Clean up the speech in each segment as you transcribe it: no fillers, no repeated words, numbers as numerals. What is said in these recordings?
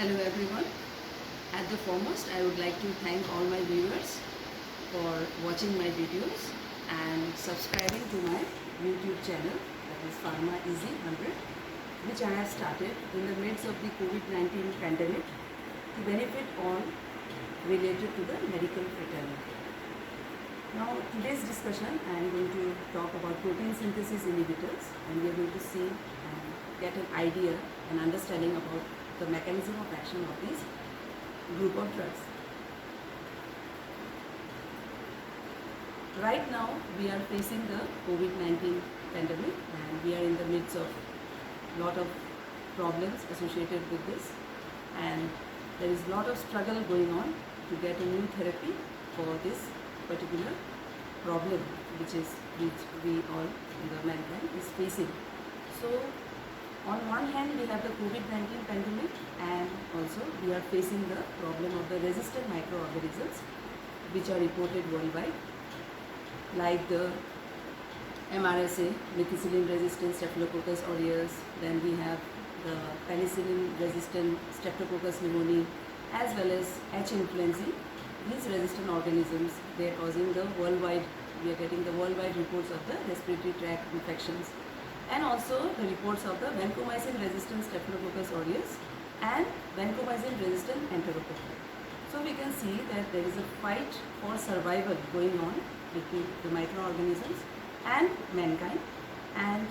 Hello everyone. At the foremost, I would like to thank all my viewers for watching my videos and subscribing to my YouTube channel, that is Pharma Easy 100, which I have started in the midst of the COVID-19 pandemic to benefit all related to the medical fraternity. Now, today's discussion, I am going to talk about protein synthesis inhibitors, and we are going to see and get an idea and understanding about the mechanism of action of these group of drugs. Right now, we are facing the COVID-19 pandemic, and we are in the midst of lot of problems associated with this, and there is a lot of struggle going on to get a new therapy for this particular problem which we all, the mankind, is facing. So on one hand we have the COVID-19 pandemic, and also we are facing the problem of the resistant microorganisms which are reported worldwide, like the MRSA, methicillin resistant Staphylococcus aureus, then we have the penicillin resistant Streptococcus pneumoniae, as well as H. influenzae. These resistant organisms, they are causing the worldwide, we are getting the worldwide reports of the respiratory tract infections, and also the reports of the vancomycin resistant Staphylococcus aureus and vancomycin resistant enterococci. So we can see that there is a fight for survival going on between the microorganisms and mankind, and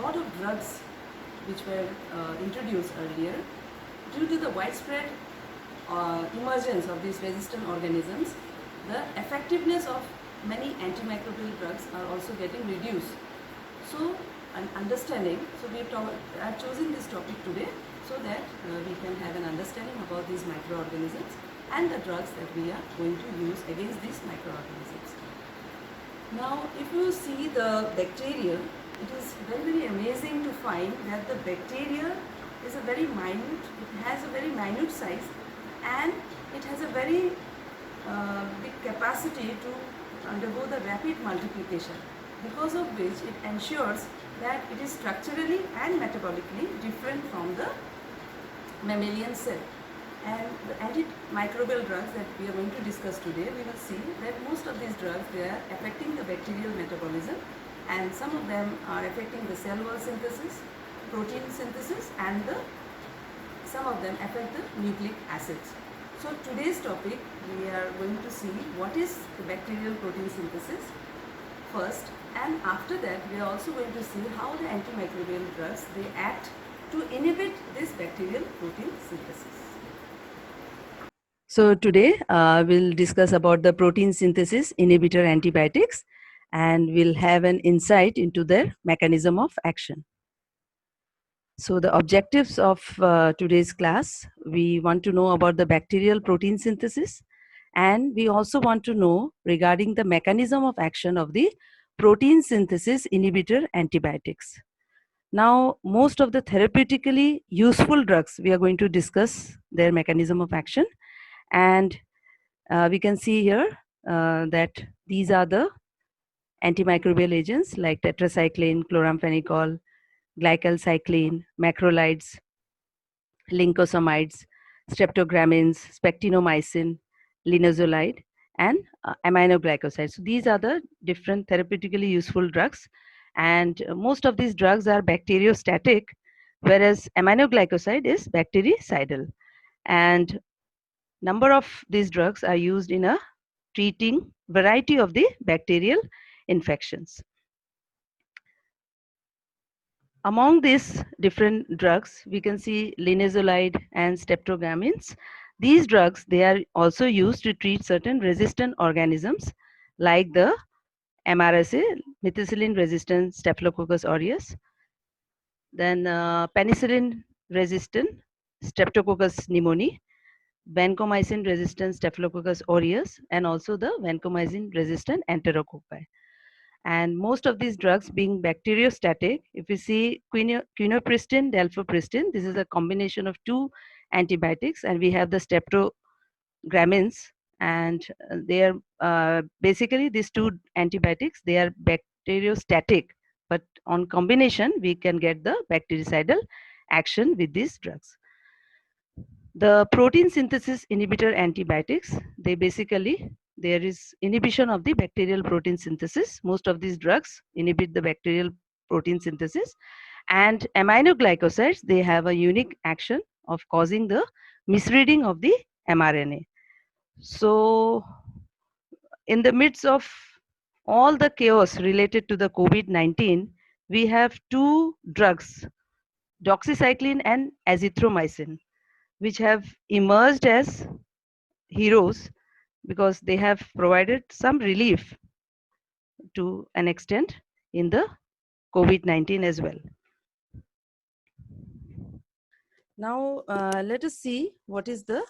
lot of drugs which were introduced earlier, due to the widespread emergence of these resistant organisms, the effectiveness of many antimicrobial drugs are also getting reduced. So, an understanding, so I have chosen this topic today so that we can have an understanding about these microorganisms and the drugs that we are going to use against these microorganisms. Now, if you see the bacteria, it is very amazing to find that the bacteria is a very minute, it has a very minute size, and it has a very big capacity to undergo the rapid multiplication, because of which it ensures that it is structurally and metabolically different from the mammalian cell. And the antimicrobial drugs that we are going to discuss today, we will see that most of these drugs, they are affecting the bacterial metabolism, and some of them are affecting the cell wall synthesis, protein synthesis, and some of them affect the nucleic acids. So today's topic, we are going to see what is the bacterial protein synthesis first, and after that we are also going to see how the antimicrobial drugs, they act to inhibit this bacterial protein synthesis. So today we'll discuss about the protein synthesis inhibitor antibiotics, and we'll have an insight into their mechanism of action. So the objectives of today's class, we want to know about the bacterial protein synthesis, and we also want to know regarding the mechanism of action of the protein synthesis inhibitor antibiotics. Now, most of the therapeutically useful drugs, we are going to discuss their mechanism of action, and we can see here that these are the antimicrobial agents like tetracycline, chloramphenicol, glycylcycline, macrolides, lincosamides, streptogramins, spectinomycin, linezolide, and aminoglycosides. So these are the different therapeutically useful drugs, and most of these drugs are bacteriostatic, whereas aminoglycoside is bactericidal. And number of these drugs are used in a treating variety of the bacterial infections. Among these different drugs, we can see linezolide and streptogramins. These drugs, they are also used to treat certain resistant organisms like the MRSA, methicillin resistant Staphylococcus aureus, then penicillin resistant Streptococcus pneumoniae, vancomycin resistant Staphylococcus aureus, and also the vancomycin resistant enterococci. And most of these drugs being bacteriostatic, if you see quinupristin, dalfopristin, this is a combination of two antibiotics, and we have the streptogramins, and they are basically these two antibiotics, they are bacteriostatic, but on combination we can get the bactericidal action with these drugs. The protein synthesis inhibitor antibiotics, they basically, there is inhibition of the bacterial protein synthesis. Most of these drugs inhibit the bacterial protein synthesis. And aminoglycosides, they have a unique action of causing the misreading of the mRNA. So in the midst of all the chaos related to the COVID-19, we have two drugs, doxycycline and azithromycin, which have emerged as heroes because they have provided some relief to an extent in the COVID-19 as well. Now, let us see what is the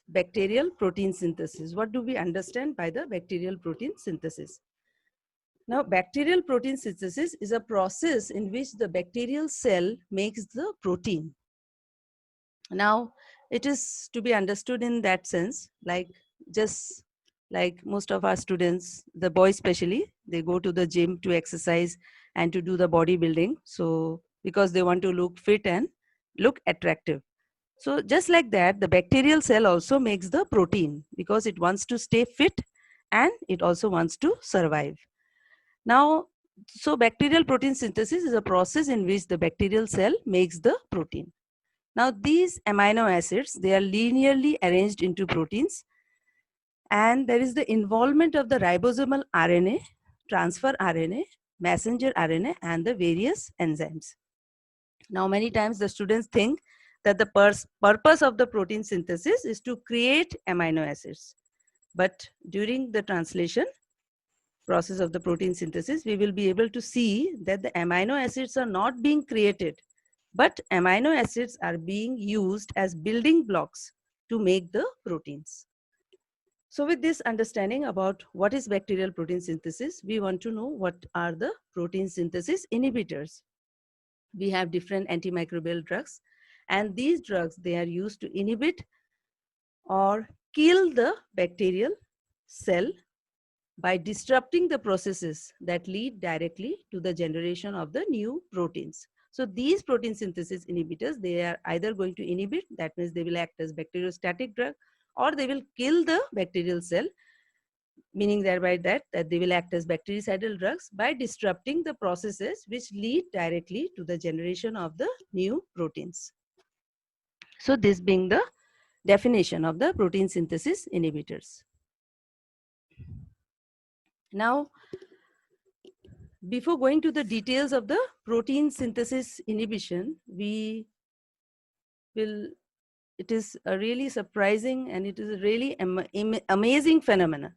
bacterial protein synthesis. What do we understand by the bacterial protein synthesis? Now, bacterial protein synthesis is a process in which the bacterial cell makes the protein. Now, it is to be understood in that sense, like just like most of our students, the boys especially, they go to the gym to exercise and to do the bodybuilding. So, because they want to look fit and look attractive. So just like that, the bacterial cell also makes the protein because it wants to stay fit and it also wants to survive. Now, so bacterial protein synthesis is a process in which the bacterial cell makes the protein. Now, these amino acids, they are linearly arranged into proteins, and there is the involvement of the ribosomal RNA, transfer RNA, messenger RNA, and the various enzymes. Now, many times the students think that the purpose of the protein synthesis is to create amino acids. But during the translation process of the protein synthesis, we will be able to see that the amino acids are not being created, but amino acids are being used as building blocks to make the proteins. So with this understanding about what is bacterial protein synthesis, we want to know what are the protein synthesis inhibitors. We have different antimicrobial drugs, and these drugs, they are used to inhibit or kill the bacterial cell by disrupting the processes that lead directly to the generation of the new proteins. So these protein synthesis inhibitors, they are either going to inhibit, that means they will act as bacteriostatic drug, or they will kill the bacterial cell, meaning thereby that they will act as bactericidal drugs by disrupting the processes which lead directly to the generation of the new proteins. So this being the definition of the protein synthesis inhibitors. Now, before going to the details of the protein synthesis inhibition, it is a really surprising and it is a really amazing phenomena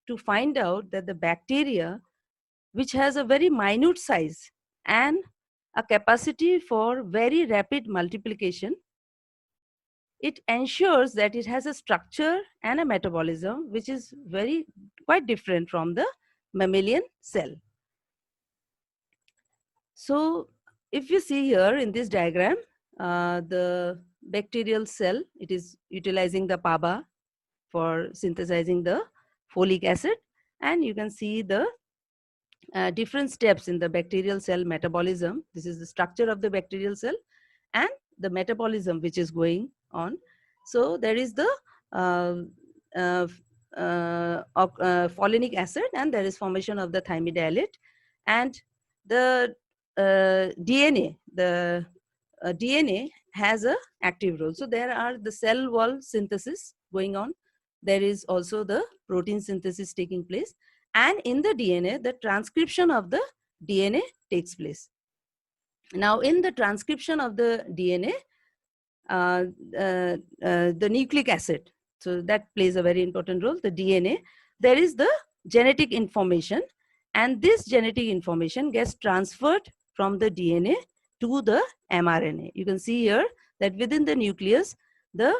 to find out that the bacteria, which has a very minute size and a capacity for very rapid multiplication, it ensures that it has a structure and a metabolism which is quite different from the mammalian cell. So if you see here in this diagram, the bacterial cell, it is utilizing the PABA for synthesizing the folic acid, and you can see the different steps in the bacterial cell metabolism. This is the structure of the bacterial cell and the metabolism which is going on. So there is the folinic acid, and there is formation of the thymidylate, and the DNA, DNA has a active role. So there are the cell wall synthesis going on. There is also the protein synthesis taking place, and in the DNA, the transcription of the DNA takes place. Now, in the transcription of the DNA, the nucleic acid, so that plays a very important role. The DNA, there is the genetic information, and this genetic information gets transferred from the DNA to the mRNA. You can see here that within the nucleus, the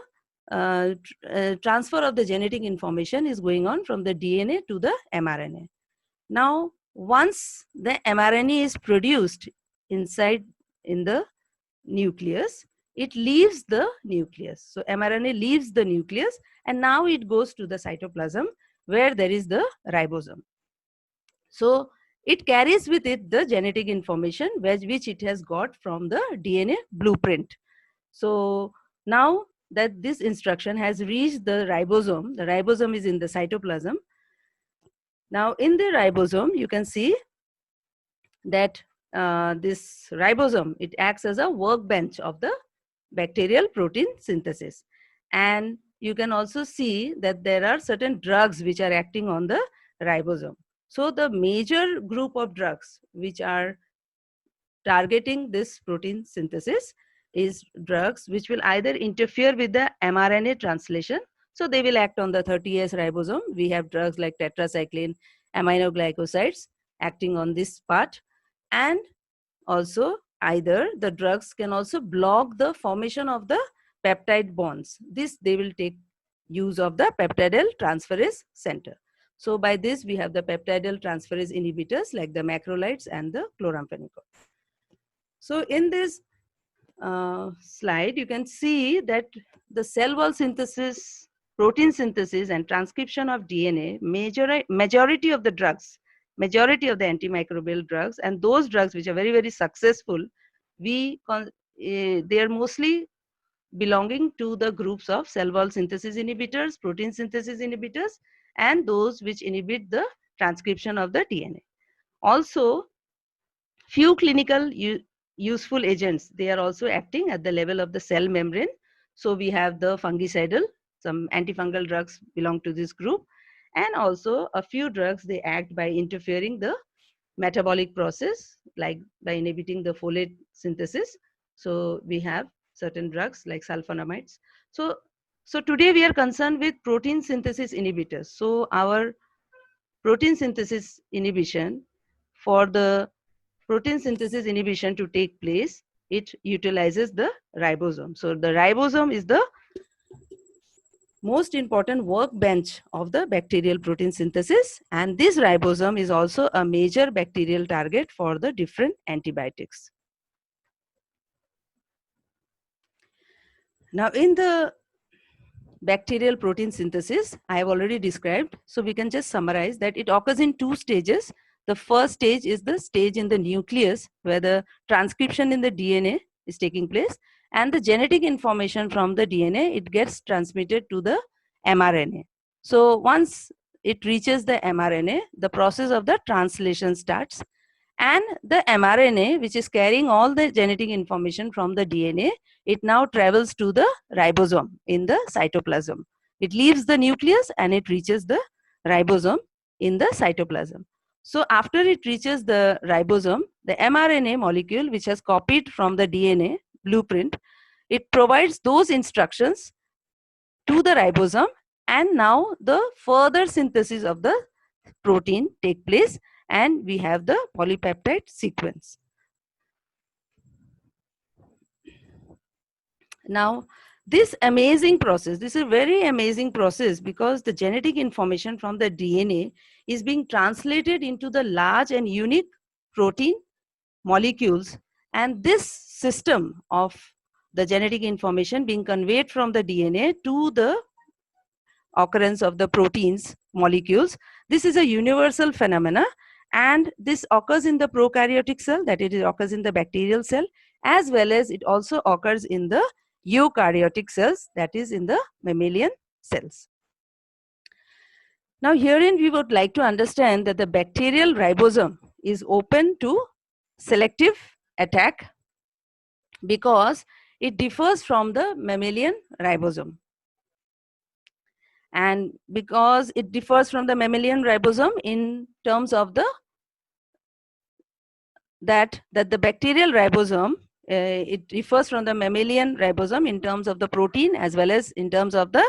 transfer of the genetic information is going on from the DNA to the mRNA. Now, once the mRNA is produced inside in the nucleus, it leaves the nucleus. So mRNA leaves the nucleus, and now it goes to the cytoplasm where there is the ribosome. So it carries with it the genetic information which it has got from the DNA blueprint. So now that this instruction has reached the ribosome. The ribosome is in the cytoplasm. Now in the ribosome, you can see that this ribosome, it acts as a workbench of the bacterial protein synthesis. And you can also see that there are certain drugs which are acting on the ribosome. So the major group of drugs which are targeting this protein synthesis is drugs which will either interfere with the mRNA translation. So they will act on the 30S ribosome. We have drugs like tetracycline, aminoglycosides acting on this part. And also either the drugs can also block the formation of the peptide bonds. This they will take use of the peptidyl transferase center. So by this we have the peptidyl transferase inhibitors like the macrolides and the chloramphenicol. So in this slide, you can see that the cell wall synthesis, protein synthesis and transcription of DNA, majority of the drugs, majority of the antimicrobial drugs and those drugs which are very, very successful, they are mostly belonging to the groups of cell wall synthesis inhibitors, protein synthesis inhibitors, and those which inhibit the transcription of the DNA. Also, few clinical useful agents, they are also acting at the level of the cell membrane. So we have the fungicidal, some antifungal drugs belong to this group, and also a few drugs, they act by interfering the metabolic process, like by inhibiting the folate synthesis. So we have certain drugs like sulfonamides. So today we are concerned with protein synthesis inhibitors. So our protein synthesis inhibition, for the protein synthesis inhibition to take place, it utilizes the ribosome. So the ribosome is the most important workbench of the bacterial protein synthesis, and this ribosome is also a major bacterial target for the different antibiotics. Now in the bacterial protein synthesis, I have already described, so we can just summarize that it occurs in two stages. The first stage is the stage in the nucleus where the transcription in the DNA is taking place, and the genetic information from the DNA, it gets transmitted to the mRNA. So once it reaches the mRNA, the process of the translation starts, and the mRNA, which is carrying all the genetic information from the DNA, it now travels to the ribosome in the cytoplasm. It leaves the nucleus and it reaches the ribosome in the cytoplasm. So after it reaches the ribosome, the mRNA molecule, which has copied from the DNA blueprint, it provides those instructions to the ribosome, and now the further synthesis of the protein take place, and we have the polypeptide sequence. Now, this amazing process, this is a very amazing process because the genetic information from the DNA is being translated into the large and unique protein molecules, and this system of the genetic information being conveyed from the DNA to the occurrence of the proteins molecules, this is a universal phenomena, and this occurs in the prokaryotic cell, that it occurs in the bacterial cell, as well as it also occurs in the eukaryotic cells, that is in the mammalian cells. Now herein we would like to understand that the bacterial ribosome is open to selective attack because it differs from the mammalian ribosome. And because it differs from the mammalian ribosome in terms of the that the bacterial ribosome, it differs from the mammalian ribosome in terms of the protein as well as in terms of the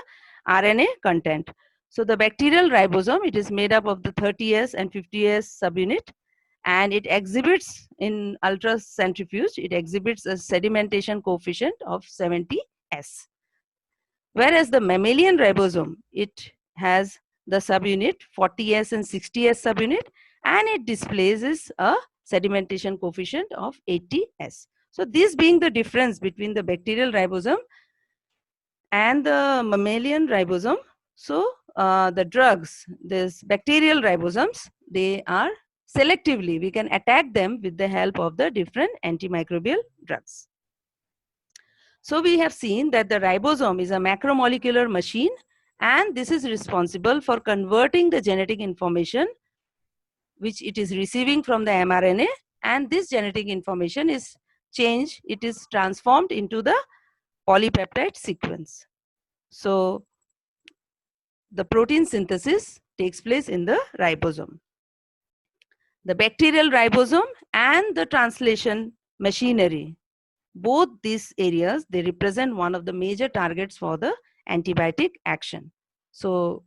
RNA content. So the bacterial ribosome, it is made up of the 30S and 50S subunit, and it exhibits in ultracentrifuge, it exhibits a sedimentation coefficient of 70S. Whereas the mammalian ribosome, it has the subunit 40S and 60S subunit, and it displays a sedimentation coefficient of 80S. So this being the difference between the bacterial ribosome and the mammalian ribosome, so the drugs, these bacterial ribosomes, they are selectively, we can attack them with the help of the different antimicrobial drugs. So we have seen that the ribosome is a macromolecular machine, and this is responsible for converting the genetic information which it is receiving from the mRNA, and this genetic information is changed, it is transformed into the polypeptide sequence. So the protein synthesis takes place in the ribosome. The bacterial ribosome and the translation machinery, both these areas, they represent one of the major targets for the antibiotic action. So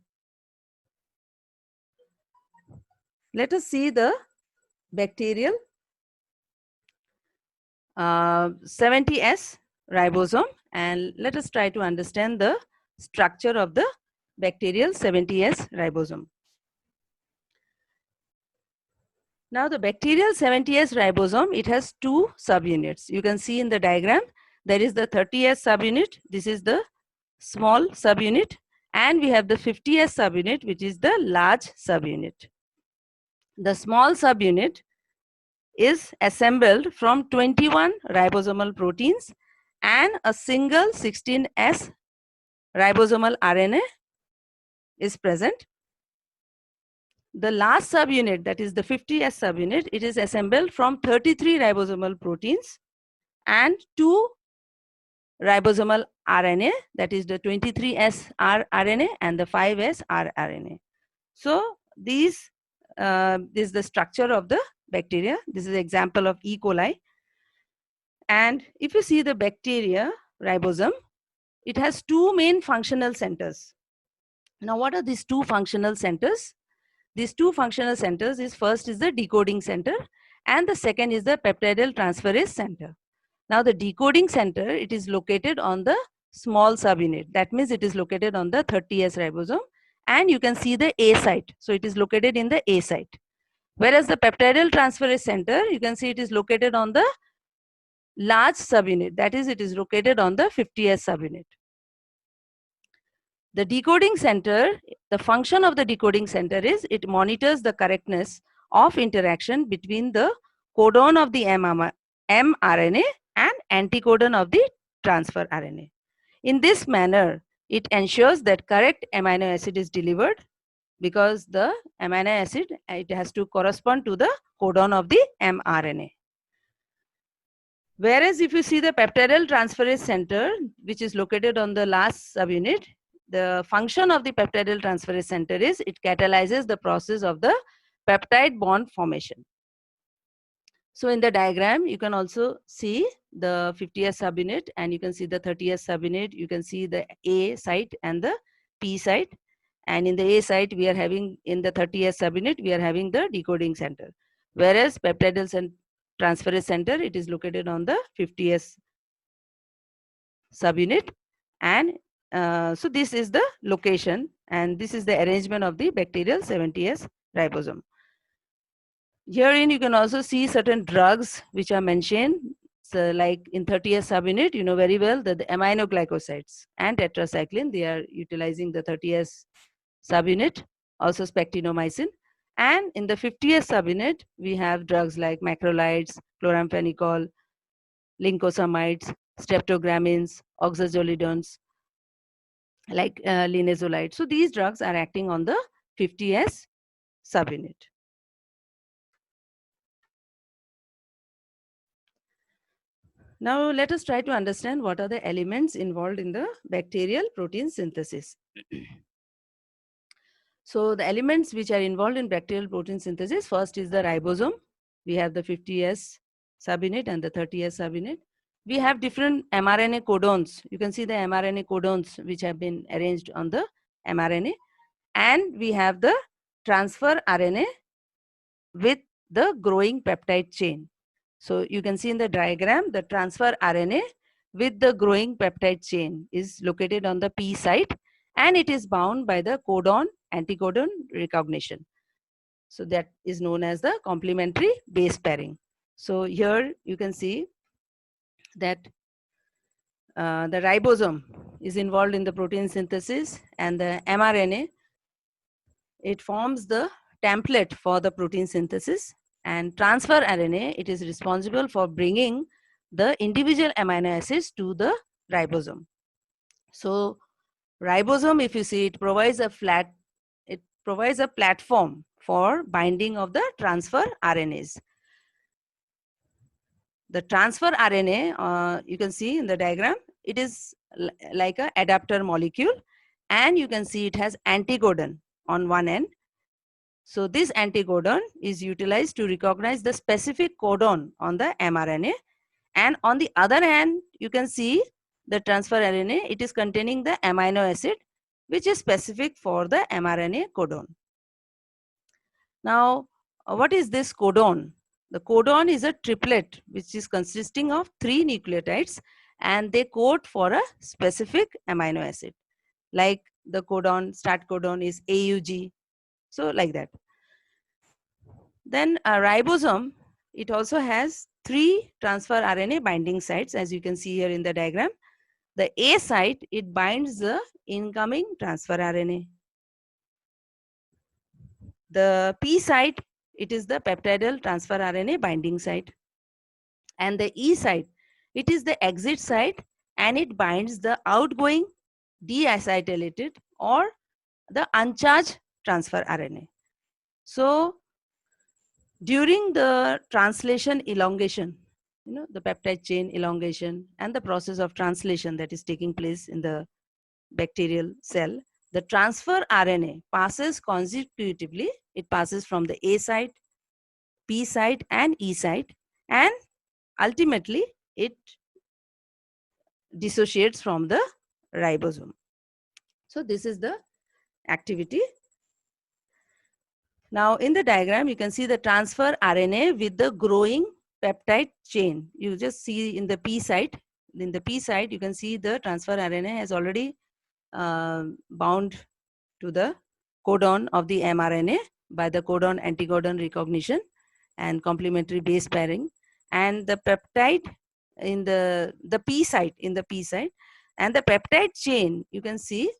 let us see the bacterial 70S ribosome, and let us try to understand the structure of the bacterial 70S ribosome. Now the bacterial 70S ribosome, it has two subunits. You can see in the diagram, there is the 30S subunit, this is the small subunit, and we have the 50S subunit, which is the large subunit. The small subunit is assembled from 21 ribosomal proteins and a single 16S ribosomal RNA is present. The last subunit, that is the 50S subunit, it is assembled from 33 ribosomal proteins and 2 ribosomal RNA, that is the 23S rRNA and the 5S rRNA. So this is the structure of the bacteria. This is an example of E. coli. And if you see the bacteria ribosome, it has two main functional centers. Now, what are these two functional centers? These two functional centers is, first is the decoding center and the second is the peptidyl transferase center. Now the decoding center, it is located on the small subunit. That means it is located on the 30S ribosome, and you can see the A site. So it is located in the A site. Whereas the peptidyl transferase center, you can see it is located on the large subunit. That is, it is located on the 50S subunit. The decoding center, the function of the decoding center is it monitors the correctness of interaction between the codon of the mRNA and anticodon of the transfer RNA. In this manner, it ensures that correct amino acid is delivered, because the amino acid, it has to correspond to the codon of the mRNA. Whereas if you see the peptidyl transferase center, which is located on the last subunit, the function of the peptidyl transferase center is it catalyzes the process of the peptide bond formation. So in the diagram, you can also see the 50S subunit and you can see the 30S subunit. You can see the A site and the P site. And in the A site, we are having, in the 30S subunit, we are having the decoding center. Whereas peptidyl transferase center, it is located on the 50S subunit. And so this is the location and this is the arrangement of the bacterial 70S ribosome. Herein you can also see certain drugs which are mentioned. So like in 30S subunit, you know very well that the aminoglycosides and tetracycline, they are utilizing the 30S subunit, also spectinomycin. And in the 50S subunit, we have drugs like macrolides, chloramphenicol, lincosamides, streptogramins, oxazolidones, like linezolide. So these drugs are acting on the 50S subunit. Now let us try to understand what are the elements involved in the bacterial protein synthesis. So the elements which are involved in bacterial protein synthesis, first is the ribosome. We have the 50S subunit and the 30S subunit. We have different mRNA codons. You can see the mRNA codons which have been arranged on the mRNA. And we have the transfer RNA with the growing peptide chain. So you can see in the diagram, the transfer RNA with the growing peptide chain is located on the P site and it is bound by the codon anticodon recognition. So that is known as the complementary base pairing. So here you can see that the ribosome is involved in the protein synthesis and the mRNA, it forms the template for the protein synthesis, and transfer RNA, it is responsible for bringing the individual amino acids to the ribosome. So ribosome, if you see, it provides a platform for binding of the transfer RNAs. The transfer RNA, you can see in the diagram, it is like a adapter molecule, and you can see it has anticodon on one end. So this anticodon is utilized to recognize the specific codon on the mRNA, and on the other hand, you can see the transfer RNA, it is containing the amino acid which is specific for the mRNA codon. Now, what is this codon? The codon is a triplet which is consisting of 3 nucleotides, and they code for a specific amino acid. Like the codon, start codon is AUG. So like that. Then a ribosome, it also has 3 transfer RNA binding sites, as you can see here in the diagram. The A site, it binds the incoming transfer RNA. The P site, it is the peptidyl transfer RNA binding site. And the E site, it is the exit site, and it binds the outgoing deacetylated or the uncharged transfer RNA. So during the translation elongation, the peptide chain elongation and the process of translation that is taking place in the bacterial cell, the transfer RNA passes consecutively. It passes from the A site, P site, and E site, and ultimately it dissociates from the ribosome. So this is the activity. Now in the diagram, you can see the transfer RNA with the growing peptide chain. You just see in the P site. In the P site, you can see the transfer RNA has already bound to the codon of the mRNA by the codon anticodon recognition and complementary base pairing, and the peptide in the P site, and the peptide chain, you can see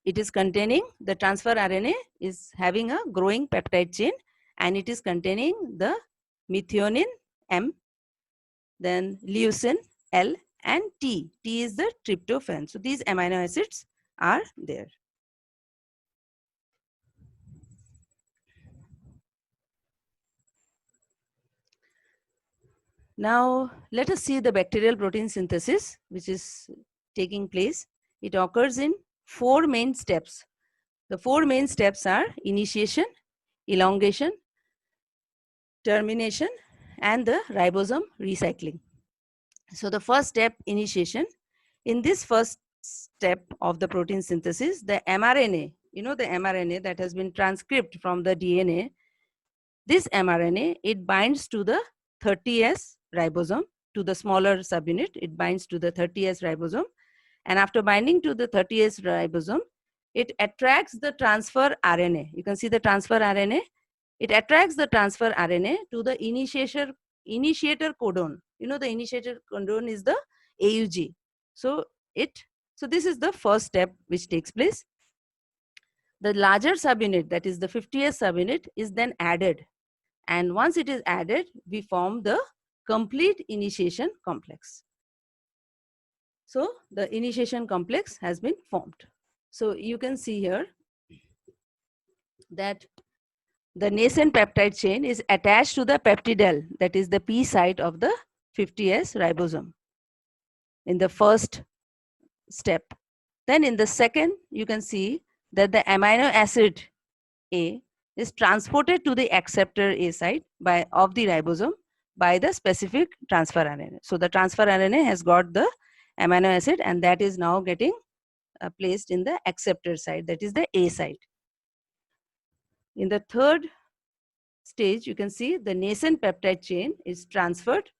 it is containing the transfer RNA is having a growing peptide chain, and it is containing the methionine M, then leucine L, and T. T is the tryptophan. So these amino acids are there. Now let us see the bacterial protein synthesis which is taking place. It occurs in 4 main steps. The 4 main steps are initiation, elongation, termination, and the ribosome recycling. So the first step, initiation. In this first step of the protein synthesis, the mRNA, the mRNA that has been transcribed from the DNA, this mRNA, it binds to the 30S ribosome, to the smaller subunit. It binds to the 30S ribosome. And after binding to the 30S ribosome, it attracts the transfer RNA. You can see the transfer RNA. It attracts the transfer RNA to the initiator codon. The initiator codon is the AUG. So this is the first step which takes place. The larger subunit, that is the 50S subunit, is then added. And once it is added, we form the complete initiation complex. So the initiation complex has been formed. So you can see here that the nascent peptide chain is attached to the peptidyl, that is the P site of the 50S ribosome in the first step. Then in the second, you can see that the amino acid A is transported to the acceptor A site of the ribosome by the specific transfer RNA. So the transfer RNA has got the amino acid, and that is now getting placed in the acceptor site, that is the A site. In the third stage, you can see the nascent peptide chain is transferred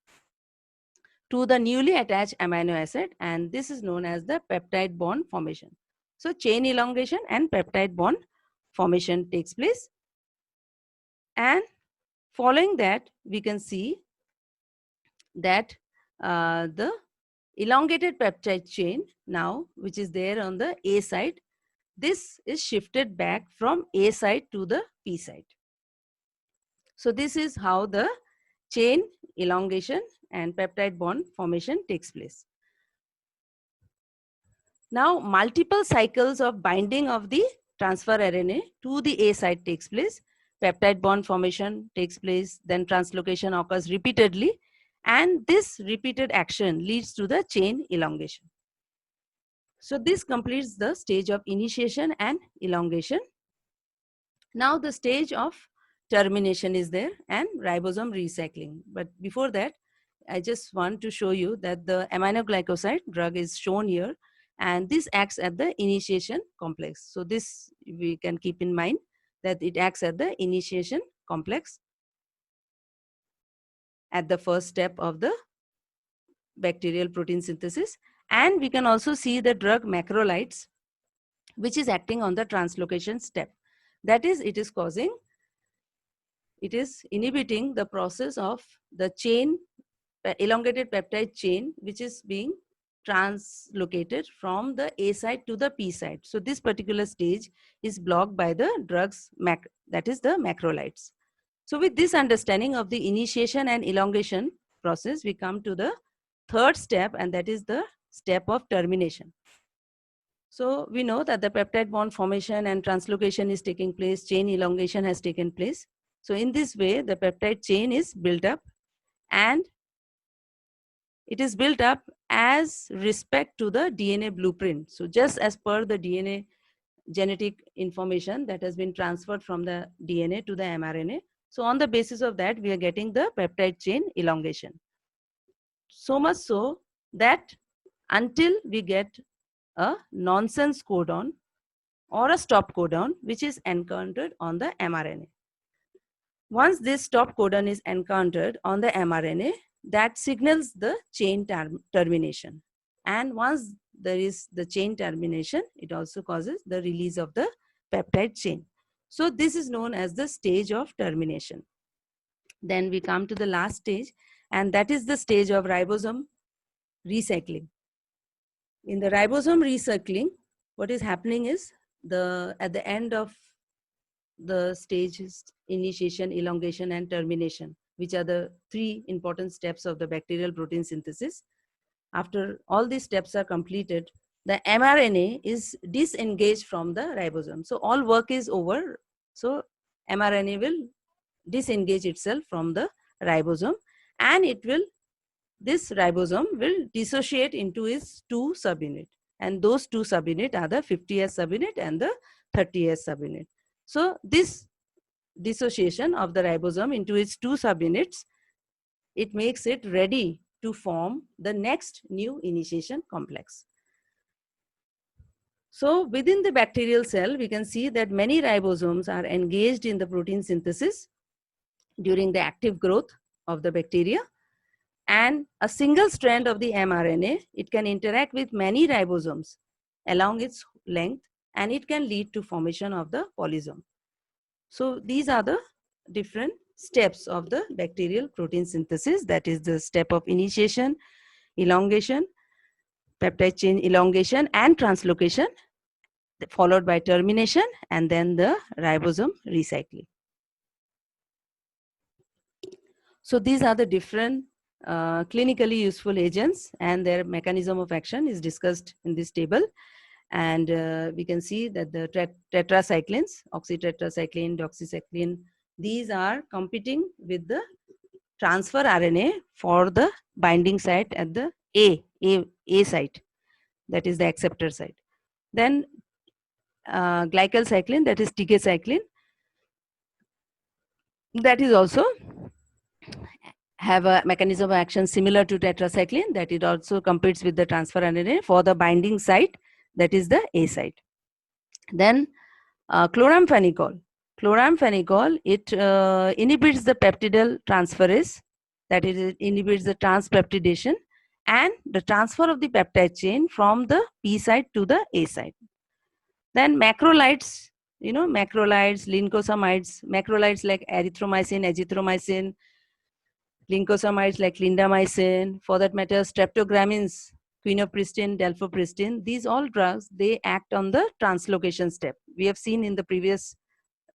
to the newly attached amino acid, and this is known as the peptide bond formation. So chain elongation and peptide bond formation takes place, and following that we can see that the elongated peptide chain now, which is there on the A site, this is shifted back from A site to the P site. So this is how the chain elongation and peptide bond formation takes place. Now, multiple cycles of binding of the transfer RNA to the A site takes place. Peptide bond formation takes place, then translocation occurs repeatedly, and this repeated action leads to the chain elongation. So this completes the stage of initiation and elongation. Now the stage of termination is there and ribosome recycling. But before that, I just want to show you that the aminoglycoside drug is shown here, and this acts at the initiation complex. So this we can keep in mind that it acts at the initiation complex at the first step of the bacterial protein synthesis. And we can also see the drug macrolides, which is acting on the translocation step. That is, it is inhibiting the process of the chain, elongated peptide chain, which is being translocated from the A site to the P site. So this particular stage is blocked by the drugs, that is the macrolides. So with this understanding of the initiation and elongation process, we come to the third step, and that is the step of termination. So we know that the peptide bond formation and translocation is taking place, chain elongation has taken place. So in this way, the peptide chain is built up, and it is built up as respect to the DNA blueprint. So just as per the DNA genetic information that has been transferred from the DNA to the mRNA. So on the basis of that, we are getting the peptide chain elongation. So much so that until we get a nonsense codon or a stop codon which is encountered on the mRNA. Once this stop codon is encountered on the mRNA, that signals the chain termination. And once there is the chain termination, it also causes the release of the peptide chain. So this is known as the stage of termination. Then we come to the last stage, and that is the stage of ribosome recycling. In the ribosome recycling, what is happening is at the end of the stages, initiation, elongation, and termination, which are the three important steps of the bacterial protein synthesis. After all these steps are completed, the mRNA is disengaged from the ribosome. So all work is over. So mRNA will disengage itself from the ribosome, and this ribosome will dissociate into its two subunits. And those two subunits are the 50S subunit and the 30S subunit. So this dissociation of the ribosome into its two subunits, it makes it ready to form the next new initiation complex. So within the bacterial cell, we can see that many ribosomes are engaged in the protein synthesis during the active growth of the bacteria. And a single strand of the mRNA, it can interact with many ribosomes along its length, and it can lead to formation of the polysome. So these are the different steps of the bacterial protein synthesis. That is the step of initiation, elongation, peptide chain elongation and translocation, followed by termination, and then the ribosome recycling. So these are the different clinically useful agents, and their mechanism of action is discussed in this table. And we can see that the tetracyclines, oxytetracycline, doxycycline, these are competing with the transfer RNA for the binding site at the A site, that is the acceptor site. Then glycal cycline, that is ticacycline, that is also have a mechanism of action similar to tetracycline, that it also competes with the transfer RNA for the binding site, that is the A site. Then chloramphenicol. Chloramphenicol, it inhibits the peptidyl transferase, that is, it inhibits the transpeptidation and the transfer of the peptide chain from the P site to the A site. Then macrolides, macrolides, lincosamides, macrolides like erythromycin, azithromycin, lincosamides like clindamycin, for that matter, streptogramins, quinupristin, dalfopristin, these all drugs, they act on the translocation step. We have seen in the previous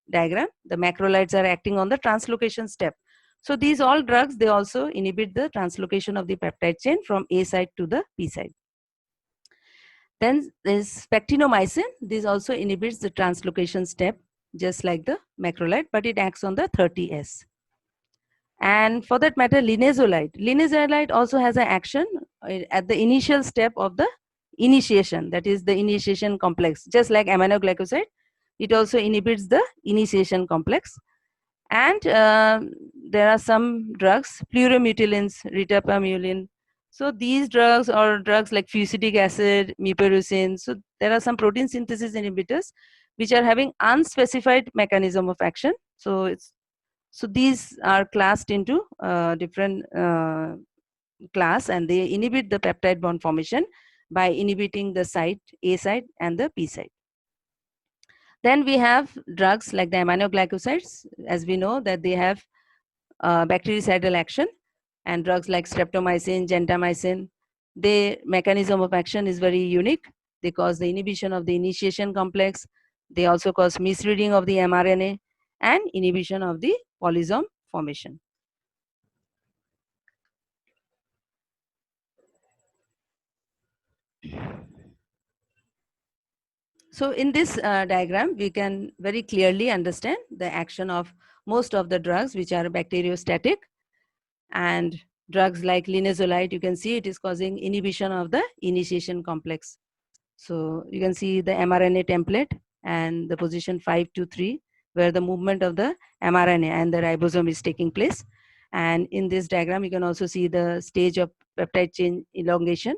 diagram, the macrolides are acting on the translocation step. So these all drugs, they also inhibit the translocation of the peptide chain from A side to the P side. Then there's pectinomycin. This also inhibits the translocation step, just like the macrolide, but it acts on the 30S. And for that matter, linezolide. Linezolide also has an action at the initial step of the initiation, that is the initiation complex. Just like aminoglycoside, it also inhibits the initiation complex. And there are some drugs, pleuromutilins, ritapamulin. So these drugs or drugs like fusidic acid, mupirocin. So there are some protein synthesis inhibitors which are having unspecified mechanism of action. So these are classed into different class, and they inhibit the peptide bond formation by inhibiting the site A site and the P site. Then we have drugs like the aminoglycosides, as we know that they have bactericidal action, and drugs like streptomycin, gentamicin, their mechanism of action is very unique. They cause the inhibition of the initiation complex. They also cause misreading of the mRNA and inhibition of the polysome formation. So in this diagram, we can very clearly understand the action of most of the drugs which are bacteriostatic, and drugs like linezolide, you can see it is causing inhibition of the initiation complex. So you can see the mRNA template and the position 5 to 3, where the movement of the mRNA and the ribosome is taking place. And in this diagram, you can also see the stage of peptide chain elongation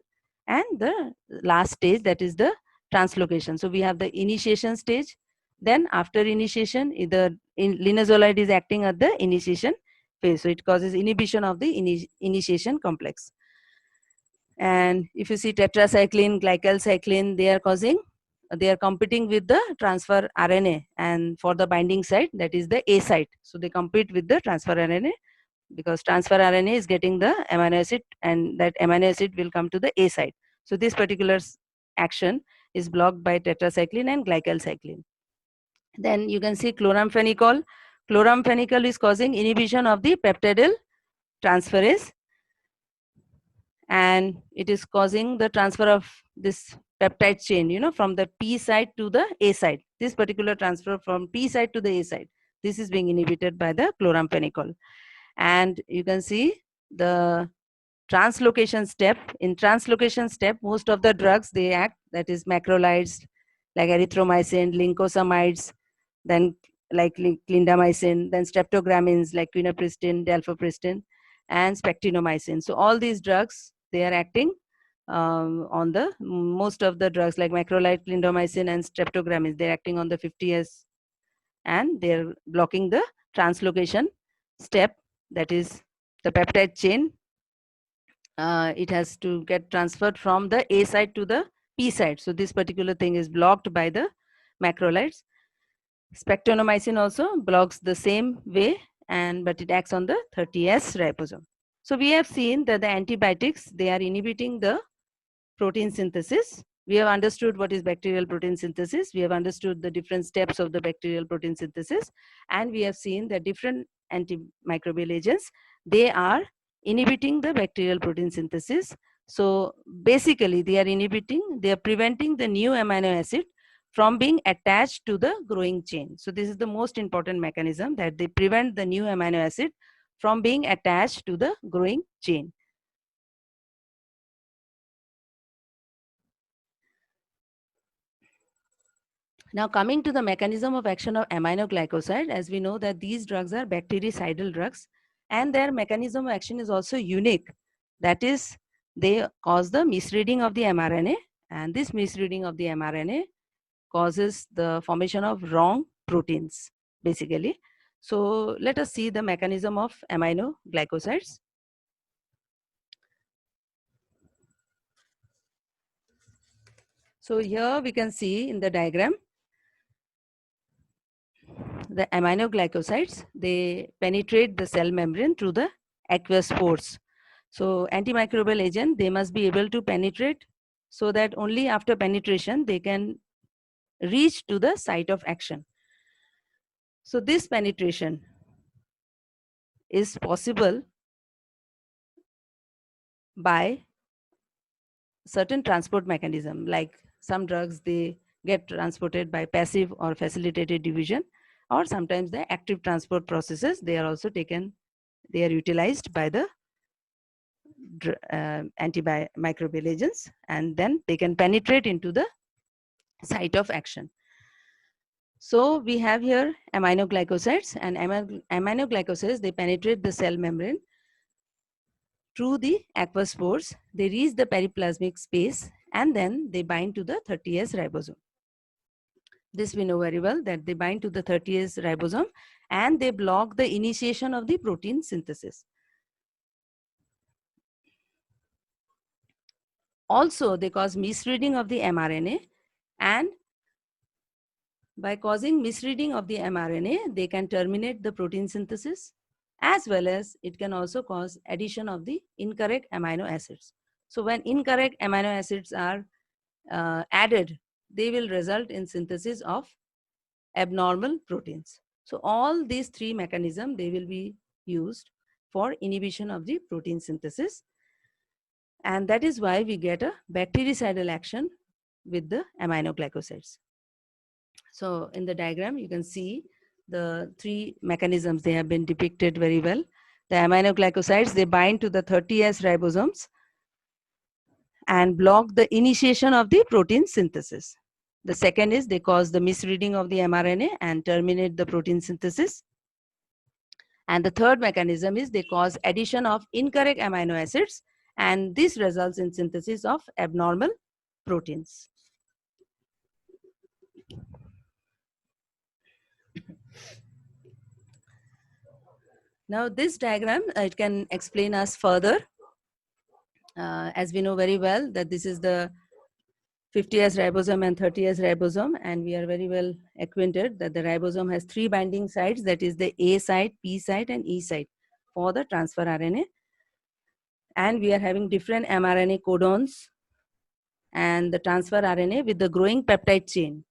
and the last stage, that is the translocation. So we have the initiation stage. Then after initiation, either linezolide is acting at the initiation phase. So it causes inhibition of the initiation complex. And if you see tetracycline, glycylcycline, they are competing with the transfer RNA, and for the binding site, that is the A site. So they compete with the transfer RNA, because transfer RNA is getting the amino acid, and that amino acid will come to the A site. So this particular action is blocked by tetracycline and glycylcycline. Then you can see chloramphenicol. Chloramphenicol is causing inhibition of the peptidyl transferase, and it is causing the transfer of this peptide chain, from the P side to the A side. This particular transfer from P side to the A side, this is being inhibited by the chloramphenicol. And you can see the translocation step. In translocation step, most of the drugs, they act, that is macrolides like erythromycin, lincosamides, then like clindamycin, then streptogramins like quinaprisin, dalfopristin, and spectinomycin. So all these drugs, they are acting on the most of the drugs like macrolide, clindamycin, and streptogramins. They're acting on the 50S, and they're blocking the translocation step, that is the peptide chain. It has to get transferred from the A side to the P side. So this particular thing is blocked by the macrolides. Spectinomycin also blocks the same way, but it acts on the 30S ribosome. So we have seen that the antibiotics, they are inhibiting the protein synthesis. We have understood what is bacterial protein synthesis. We have understood the different steps of the bacterial protein synthesis. And we have seen that different antimicrobial agents, they are inhibiting the bacterial protein synthesis. So basically, they are preventing the new amino acid from being attached to the growing chain. So this is the most important mechanism, that they prevent the new amino acid from being attached to the growing chain. Now coming to the mechanism of action of aminoglycoside, as we know that these drugs are bactericidal drugs, and their mechanism of action is also unique. That is, they cause the misreading of the mRNA, and this misreading of the mRNA causes the formation of wrong proteins, basically. So let us see the mechanism of aminoglycosides. So here we can see in the diagram, the aminoglycosides, they penetrate the cell membrane through the aqueous pores. So antimicrobial agent, they must be able to penetrate, so that only after penetration they can reach to the site of action. So this penetration is possible by certain transport mechanism, like some drugs, they get transported by passive or facilitated diffusion, or sometimes the active transport processes, they are also taken, they are utilized by the antimicrobial agents, and then they can penetrate into the site of action. So we have here aminoglycosides, and aminoglycosides, they penetrate the cell membrane through the aqueous pores. They reach the periplasmic space, and then they bind to the 30S ribosome. This we know very well, that they bind to the 30S ribosome and they block the initiation of the protein synthesis. Also, they cause misreading of the mRNA, and by causing misreading of the mRNA, they can terminate the protein synthesis, as well as it can also cause addition of the incorrect amino acids. So when incorrect amino acids are added, they will result in synthesis of abnormal proteins. So all these three mechanisms, they will be used for inhibition of the protein synthesis. And that is why we get a bactericidal action with the aminoglycosides. So in the diagram, you can see the three mechanisms, they have been depicted very well. The aminoglycosides, they bind to the 30S ribosomes and block the initiation of the protein synthesis. The second is they cause the misreading of the mRNA and terminate the protein synthesis. And the third mechanism is they cause addition of incorrect amino acids, and this results in synthesis of abnormal proteins. Now this diagram, it can explain us further. As we know very well that this is the 50S ribosome and 30S ribosome, and we are very well acquainted that the ribosome has three binding sites, that is the A site, P site and E site for the transfer RNA. And we are having different mRNA codons and the transfer RNA with the growing peptide chain,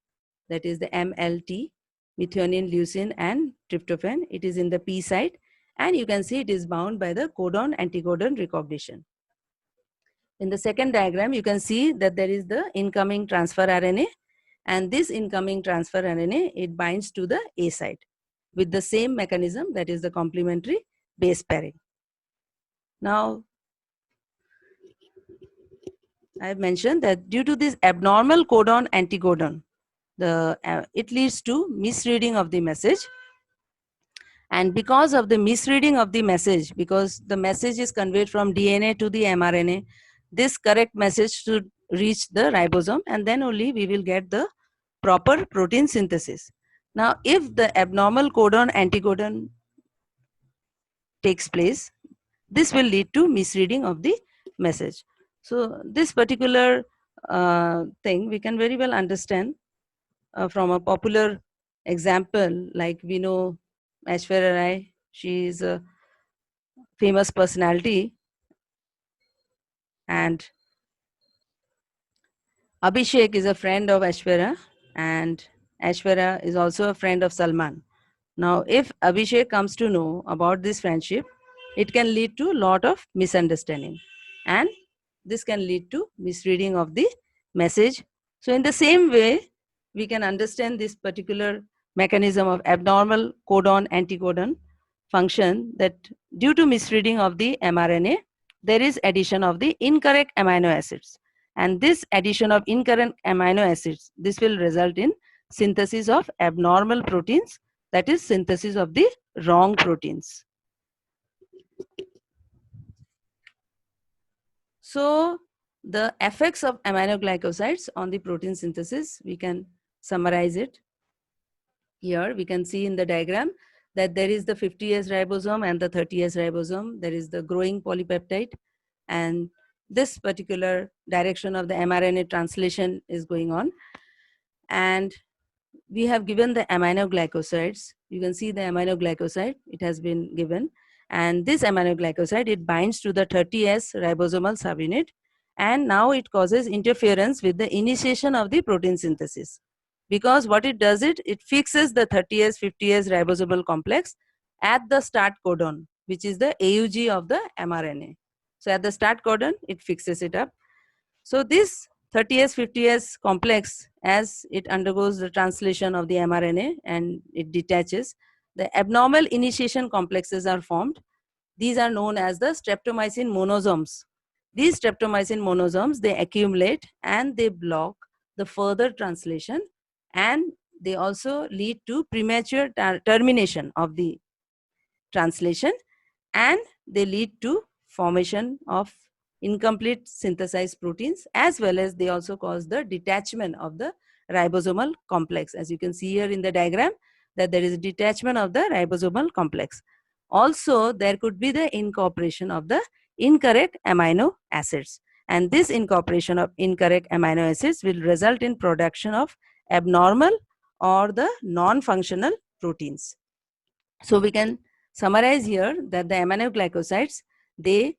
that is the MLT, methionine, leucine and tryptophan. It is in the P site, and you can see it is bound by the codon anticodon recognition. In the second diagram, you can see that there is the incoming transfer RNA, and this incoming transfer RNA, it binds to the A site with the same mechanism, that is the complementary base pairing. Now, I have mentioned that due to this abnormal codon anticodon, it leads to misreading of the message. And because of the misreading of the message, because the message is conveyed from DNA to the mRNA, this correct message should reach the ribosome, and then only we will get the proper protein synthesis. Now, if the abnormal codon anticodon takes place, this will lead to misreading of the message. So this particular thing we can very well understand from a popular example, like we know Aishwarya Rai, she is a famous personality, and Abhishek is a friend of Aishwarya, and Aishwarya is also a friend of Salman. Now, if Abhishek comes to know about this friendship, it can lead to a lot of misunderstanding, and this can lead to misreading of the message. So in the same way, we can understand this particular mechanism of abnormal codon anticodon function, that due to misreading of the mRNA, there is addition of the incorrect amino acids. And this addition of incorrect amino acids, this will result in synthesis of abnormal proteins, that is synthesis of the wrong proteins. So the effects of aminoglycosides on the protein synthesis, we can summarize it. Here we can see in the diagram that there is the 50S ribosome and the 30S ribosome. There is the growing polypeptide, and this particular direction of the mRNA translation is going on. And we have given the aminoglycosides. You can see the aminoglycoside, it has been given. And this aminoglycoside, it binds to the 30S ribosomal subunit, and now it causes interference with the initiation of the protein synthesis. Because what it does, it fixes the 30S, 50S ribosomal complex at the start codon. which is the AUG of the mRNA. So at the start codon, it fixes it up. So this 30S, 50S complex, as it undergoes the translation of the mRNA and it detaches, the abnormal initiation complexes are formed. These are known as the streptomycin monosomes. These streptomycin monosomes, they accumulate and they block the further translation, and they also lead to premature termination of the translation, and they lead to formation of incomplete synthesized proteins, as well as they also cause the detachment of the ribosomal complex. As you can see here in the diagram, that there is detachment of the ribosomal complex. Also, there could be the incorporation of the incorrect amino acids, and this incorporation of incorrect amino acids will result in production of abnormal or the non-functional proteins. So we can summarize here that the aminoglycosides, they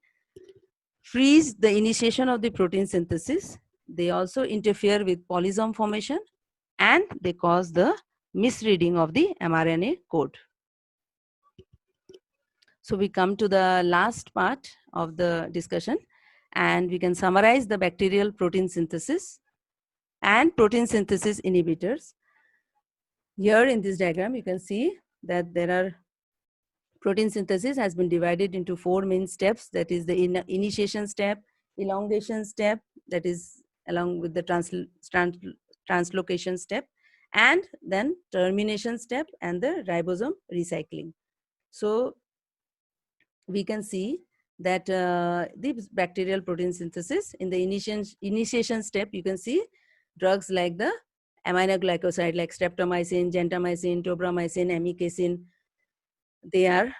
freeze the initiation of the protein synthesis. They also interfere with polysome formation, and they cause the misreading of the mRNA code. So we come to the last part of the discussion, and we can summarize the bacterial protein synthesis and protein synthesis inhibitors. Here in this diagram, you can see that there are protein synthesis has been divided into 4 main steps. That is the initiation step, elongation step, that is along with the translocation step, and then termination step and the ribosome recycling. So we can see that the bacterial protein synthesis in the initiation step, you can see drugs like the aminoglycoside like streptomycin, gentamicin, tobramycin, amikacin, they are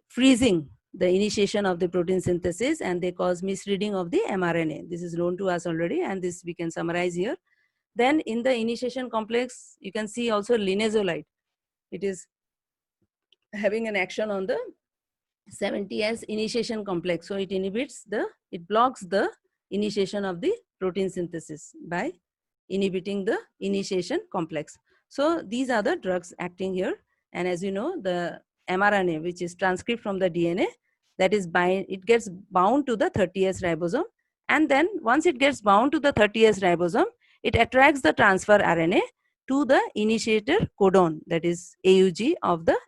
freezing the initiation of the protein synthesis, and they cause misreading of the mRNA. This is known to us already, and this we can summarize here. Then in the initiation complex, you can see also linezolide. It is having an action on the 70S initiation complex. So it blocks the initiation of the protein synthesis by inhibiting the initiation complex. So these are the drugs acting here. And as you know, the mRNA, which is transcript from the DNA, that is it gets bound to the 30S ribosome. And then once it gets bound to the 30S ribosome, it attracts the transfer RNA to the initiator codon, that is AUG of the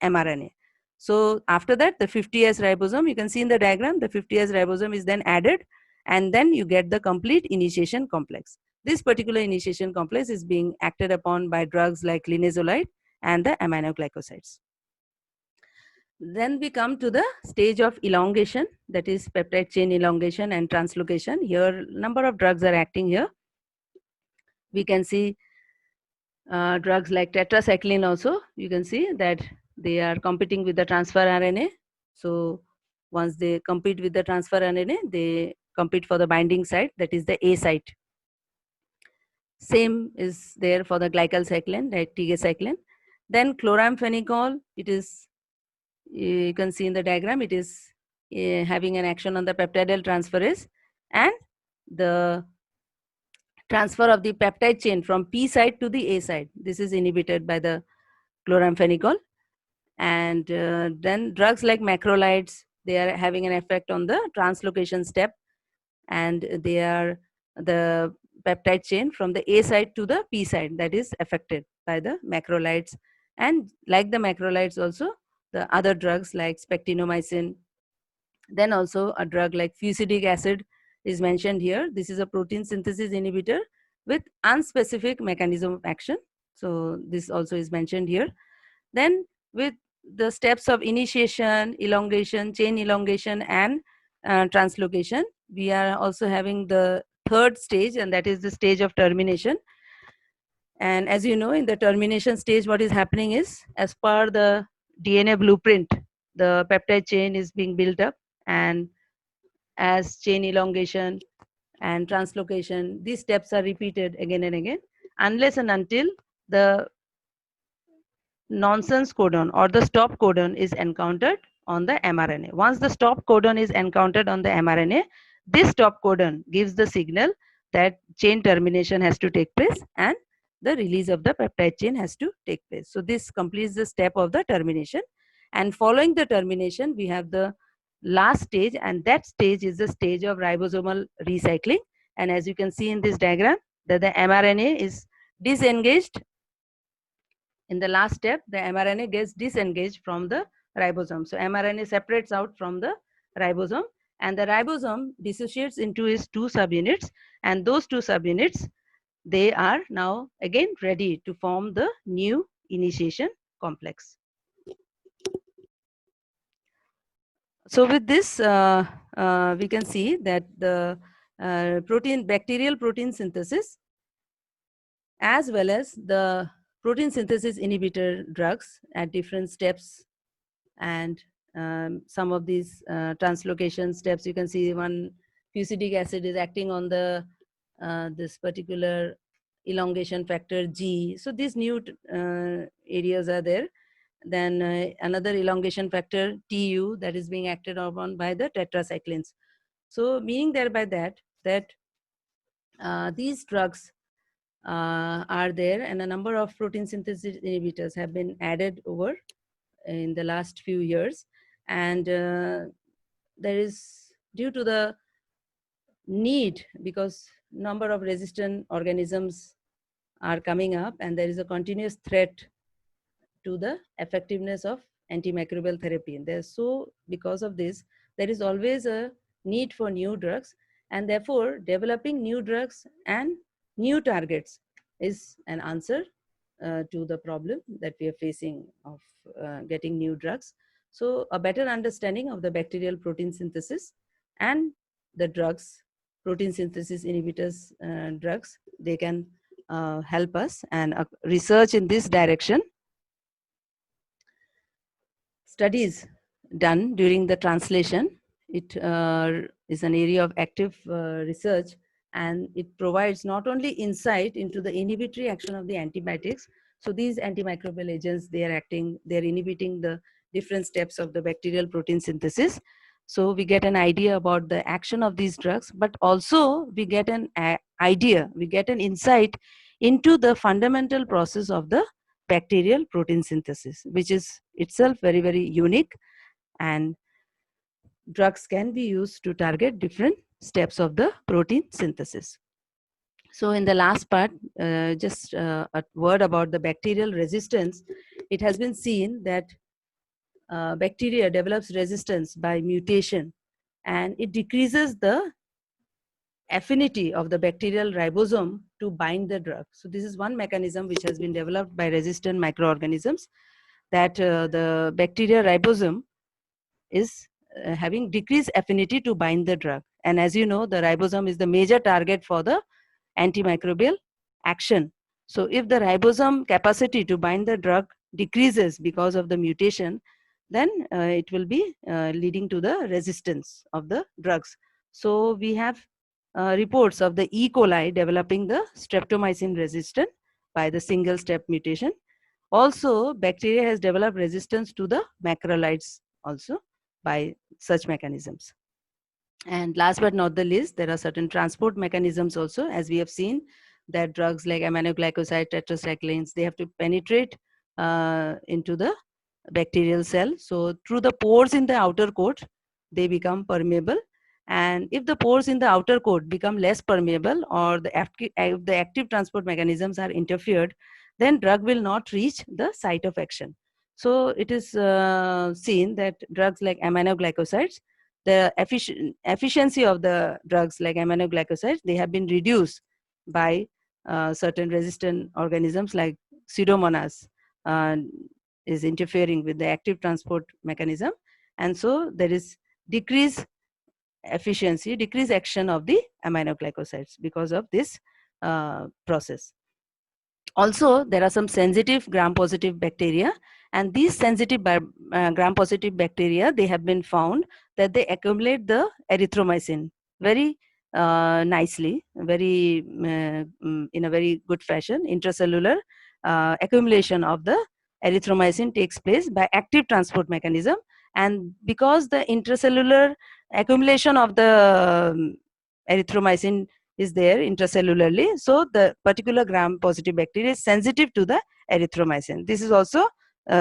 mRNA. So after that, the 50S ribosome, you can see in the diagram, the 50S ribosome is then added, and then you get the complete initiation complex. This particular initiation complex is being acted upon by drugs like linezolide and the aminoglycosides. Then we come to the stage of elongation, that is peptide chain elongation and translocation. Here, number of drugs are acting here. We can see drugs like tetracycline also. You can see that they are competing with the transfer RNA. So once they compete with the transfer RNA, they compete for the binding site, that is the A site. Same is there for the glycalcycline, like tigecycline. Then chloramphenicol, it is, you can see in the diagram, it is having an action on the peptidyl transferase, and the transfer of the peptide chain from P side to the A side, this is inhibited by the chloramphenicol. And then drugs like macrolides, they are having an effect on the translocation step, and they are the peptide chain from the A side to the P side that is affected by the macrolides. And like the macrolides also, the other drugs like spectinomycin, then also a drug like fusidic acid is mentioned here. This is a protein synthesis inhibitor with unspecific mechanism of action. So this also is mentioned here. Then with the steps of initiation, elongation, chain elongation, and translocation, we are also having the third stage, and that is the stage of termination. And as you know, in the termination stage, what is happening is, as per the DNA blueprint, the peptide chain is being built up, and as chain elongation and translocation, these steps are repeated again and again, unless and until the nonsense codon or the stop codon is encountered on the mRNA. Once the stop codon is encountered on the mRNA, this stop codon gives the signal that chain termination has to take place and the release of the peptide chain has to take place. So this completes the step of the termination. And following the termination, we have the last stage, and that stage is the stage of ribosomal recycling. And as you can see in this diagram, that the mRNA is disengaged. In the last step, the mRNA gets disengaged from the ribosome. So mRNA separates out from the ribosome, and the ribosome dissociates into its two subunits, and those two subunits, they are now again ready to form the new initiation complex. So with this, we can see that the bacterial protein synthesis, as well as the protein synthesis inhibitor drugs at different steps, and some of these translocation steps, you can see one fusidic acid is acting on the this particular elongation factor G. So these new areas are there. Then another elongation factor TU that is being acted upon by the tetracyclines. So meaning thereby that these drugs are there, and a number of protein synthesis inhibitors have been added over in the last few years. And there is, due to the need, because number of resistant organisms are coming up, and there is a continuous threat to the effectiveness of antimicrobial therapy. And there's, so because of this, there is always a need for new drugs, and therefore developing new drugs and new targets is an answer to the problem that we are facing of getting new drugs. So a better understanding of the bacterial protein synthesis and the drugs, protein synthesis inhibitors drugs, they can help us, and research in this direction, studies done during the translation, it is an area of active research, and it provides not only insight into the inhibitory action of the antibiotics. So these antimicrobial agents, they are acting, they are inhibiting the different steps of the bacterial protein synthesis. So we get an idea about the action of these drugs, but also we get an idea, we get an insight into the fundamental process of the bacterial protein synthesis, which is itself very, very unique, and drugs can be used to target different steps of the protein synthesis. So in the last part, just a word about the bacterial resistance. It has been seen that bacteria develops resistance by mutation, and it decreases the affinity of the bacterial ribosome to bind the drug. So this is one mechanism which has been developed by resistant microorganisms, that the bacteria ribosome is having decreased affinity to bind the drug. And as you know, the ribosome is the major target for the antimicrobial action. So if the ribosome capacity to bind the drug decreases because of the mutation, then it will be leading to the resistance of the drugs. So we have reports of the E. coli developing the streptomycin resistant by the single step mutation. Also, bacteria has developed resistance to the macrolides also by such mechanisms. And last but not the least, there are certain transport mechanisms also, as we have seen that drugs like aminoglycoside, tetracyclines, they have to penetrate into the bacterial cell. So through the pores in the outer coat, they become permeable. And if the pores in the outer coat become less permeable, or the active transport mechanisms are interfered, then drug will not reach the site of action. So it is seen that drugs like aminoglycosides, the efficiency of the drugs like aminoglycosides, they have been reduced by certain resistant organisms like Pseudomonas is interfering with the active transport mechanism. And so there is decreased efficiency, decreased action of the aminoglycosides because of this process. Also, there are some sensitive gram-positive bacteria, and these sensitive gram-positive bacteria, they have been found that they accumulate the erythromycin very nicely, very in a very good fashion. Intracellular accumulation of the erythromycin takes place by active transport mechanism, and because the intracellular accumulation of the erythromycin is there intracellularly, so the particular gram-positive bacteria is sensitive to the erythromycin. This is also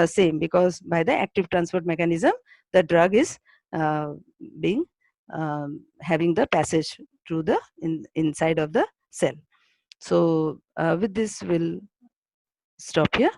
same, because by the active transport mechanism, the drug is being having the passage through the inside of the cell. So with this, we'll stop here.